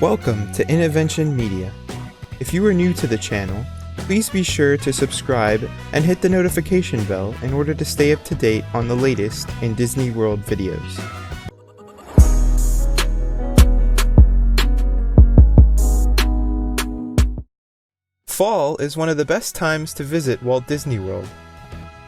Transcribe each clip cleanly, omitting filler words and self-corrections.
Welcome to Innovention Media. If you are new to the channel, please be sure to subscribe and hit the notification bell in order to stay up to date on the latest in Disney World videos. Fall is one of the best times to visit Walt Disney World.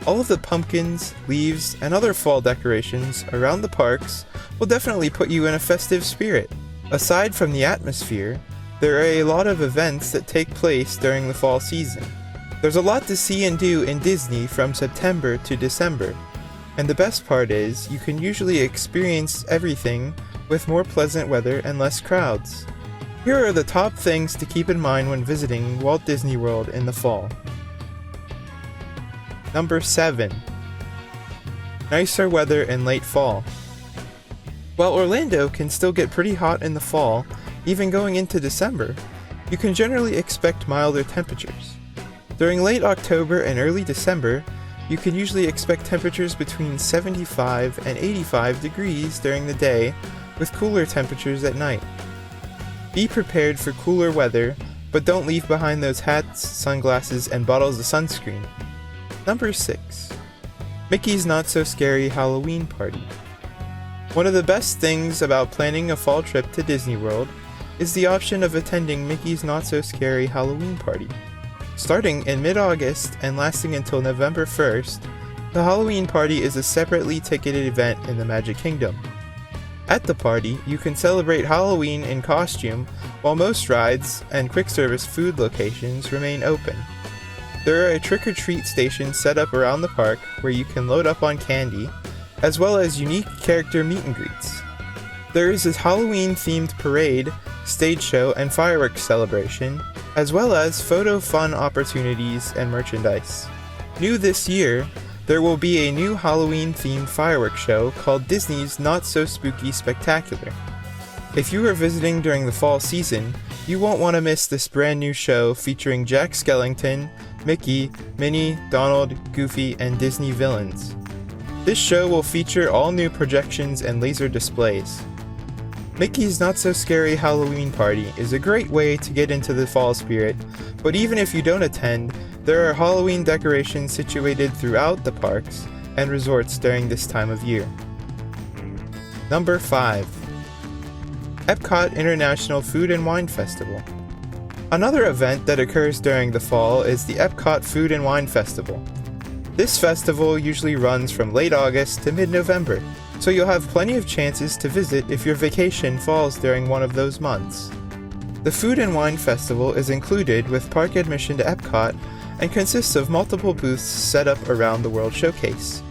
All of the pumpkins, leaves, and other fall decorations around the parks will definitely put you in a festive spirit. Aside from the atmosphere, there are a lot of events that take place during the fall season. There's a lot to see and do in Disney from September to December, and the best part is you can usually experience everything with more pleasant weather and less crowds. Here are the top things to keep in mind when visiting Walt Disney World in the fall. Number 7. Nicer weather in late fall. While Orlando can still get pretty hot in the fall, even going into December, you can generally expect milder temperatures. During late October and early December, you can usually expect temperatures between 75 and 85 degrees during the day, with cooler temperatures at night. Be prepared for cooler weather, but don't leave behind those hats, sunglasses, and bottles of sunscreen. Number 6. Mickey's Not So Scary Halloween Party. One of the best things about planning a fall trip to Disney World is the option of attending Mickey's Not So Scary Halloween Party. Starting in mid-August and lasting until November 1st, the Halloween Party is a separately ticketed event in the Magic Kingdom. At the party, you can celebrate Halloween in costume while most rides and quick-service food locations remain open. There are a trick-or-treat station set up around the park where you can load up on candy, as well as unique character meet and greets. There is a Halloween-themed parade, stage show, and fireworks celebration, as well as photo fun opportunities and merchandise. New this year, there will be a new Halloween-themed fireworks show called Disney's Not So Spooky Spectacular. If you are visiting during the fall season, you won't want to miss this brand new show featuring Jack Skellington, Mickey, Minnie, Donald, Goofy, and Disney villains. This show will feature all new projections and laser displays. Mickey's Not So Scary Halloween Party is a great way to get into the fall spirit, but even if you don't attend, there are Halloween decorations situated throughout the parks and resorts during this time of year. Number 5. Epcot International Food and Wine Festival. Another event that occurs during the fall is the Epcot Food and Wine Festival. This festival usually runs from late August to mid-November, so you'll have plenty of chances to visit if your vacation falls during one of those months. The Food and Wine Festival is included with park admission to Epcot and consists of multiple booths set up around the World Showcase.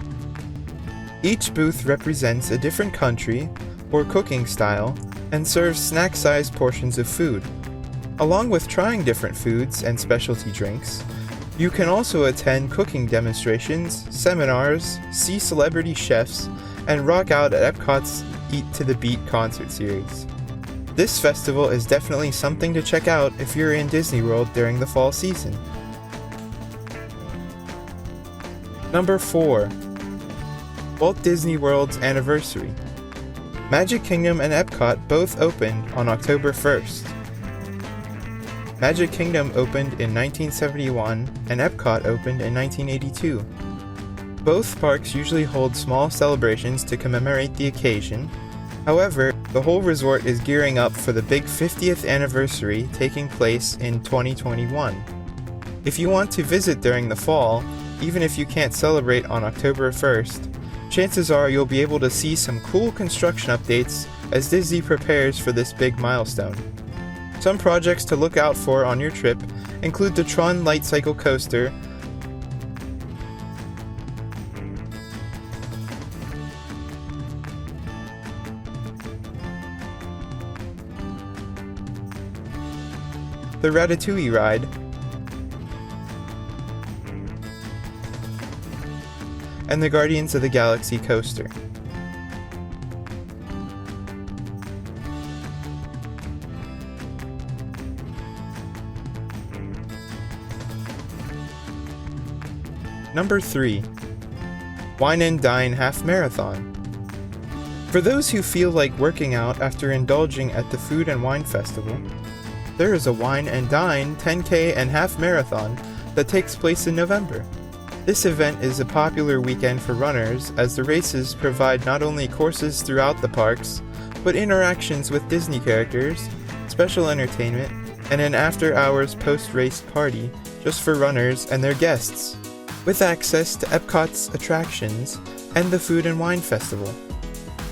Each booth represents a different country or cooking style and serves snack-sized portions of food. Along with trying different foods and specialty drinks, you can also attend cooking demonstrations, seminars, see celebrity chefs, and rock out at Epcot's Eat to the Beat concert series. This festival is definitely something to check out if you're in Disney World during the fall season. Number 4. Walt Disney World's Anniversary. Magic Kingdom and Epcot both opened on October 1st. Magic Kingdom opened in 1971 and Epcot opened in 1982. Both parks usually hold small celebrations to commemorate the occasion. However, the whole resort is gearing up for the big 50th anniversary taking place in 2021. If you want to visit during the fall, even if you can't celebrate on October 1st, chances are you'll be able to see some cool construction updates as Disney prepares for this big milestone. Some projects to look out for on your trip include the Tron Light Cycle Coaster, the Ratatouille ride, and the Guardians of the Galaxy coaster. Number 3. Wine and Dine Half Marathon. For those who feel like working out after indulging at the Food and Wine Festival, there is a Wine and Dine 10K and half marathon that takes place in November. This event is a popular weekend for runners as the races provide not only courses throughout the parks, but interactions with Disney characters, special entertainment, and an after-hours post-race party just for runners and their guests, with access to Epcot's attractions and the Food and Wine Festival.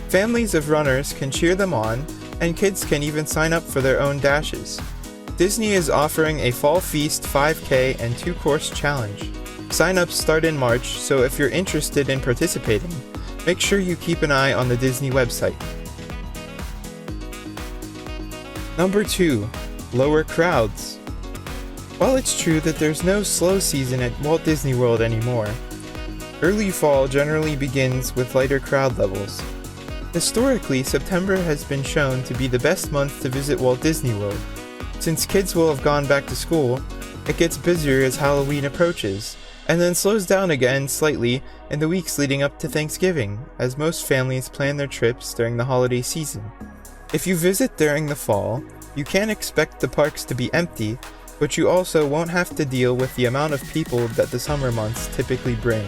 Families of runners can cheer them on, and kids can even sign up for their own dashes. Disney is offering a Fall Feast 5K and 2-course challenge. Sign-ups start in March, so if you're interested in participating, make sure you keep an eye on the Disney website. Number 2. Lower crowds. While it's true that there's no slow season at Walt Disney World anymore, early fall generally begins with lighter crowd levels. Historically, September has been shown to be the best month to visit Walt Disney World. Since kids will have gone back to school, it gets busier as Halloween approaches, and then slows down again slightly in the weeks leading up to Thanksgiving, as most families plan their trips during the holiday season. If you visit during the fall, you can expect the parks to be empty, but you also won't have to deal with the amount of people that the summer months typically bring.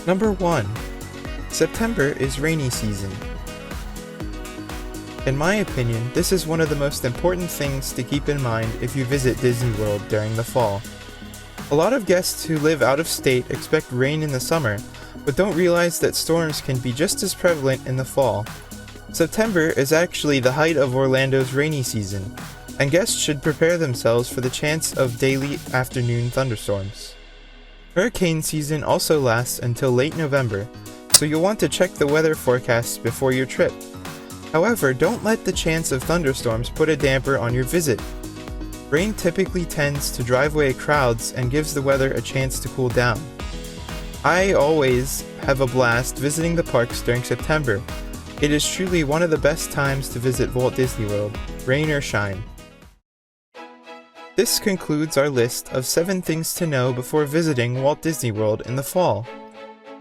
Number 1. September is rainy season. In my opinion, this is one of the most important things to keep in mind if you visit Disney World during the fall. A lot of guests who live out of state expect rain in the summer, but don't realize that storms can be just as prevalent in the fall. September is actually the height of Orlando's rainy season, and guests should prepare themselves for the chance of daily afternoon thunderstorms. Hurricane season also lasts until late November, so you'll want to check the weather forecast before your trip. However, don't let the chance of thunderstorms put a damper on your visit. Rain typically tends to drive away crowds and gives the weather a chance to cool down. I always have a blast visiting the parks during September. It is truly one of the best times to visit Walt Disney World, rain or shine. This concludes our list of 7 things to know before visiting Walt Disney World in the fall.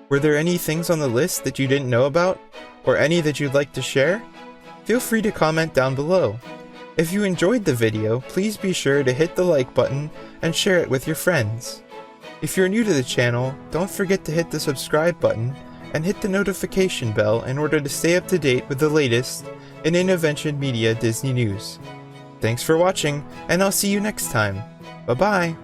Were there any things on the list that you didn't know about, or any that you'd like to share? Feel free to comment down below. If you enjoyed the video, please be sure to hit the like button and share it with your friends. If you're new to the channel, don't forget to hit the subscribe button and hit the notification bell in order to stay up to date with the latest in Innovention Media Disney news. Thanks for watching, and I'll see you next time. Bye-bye!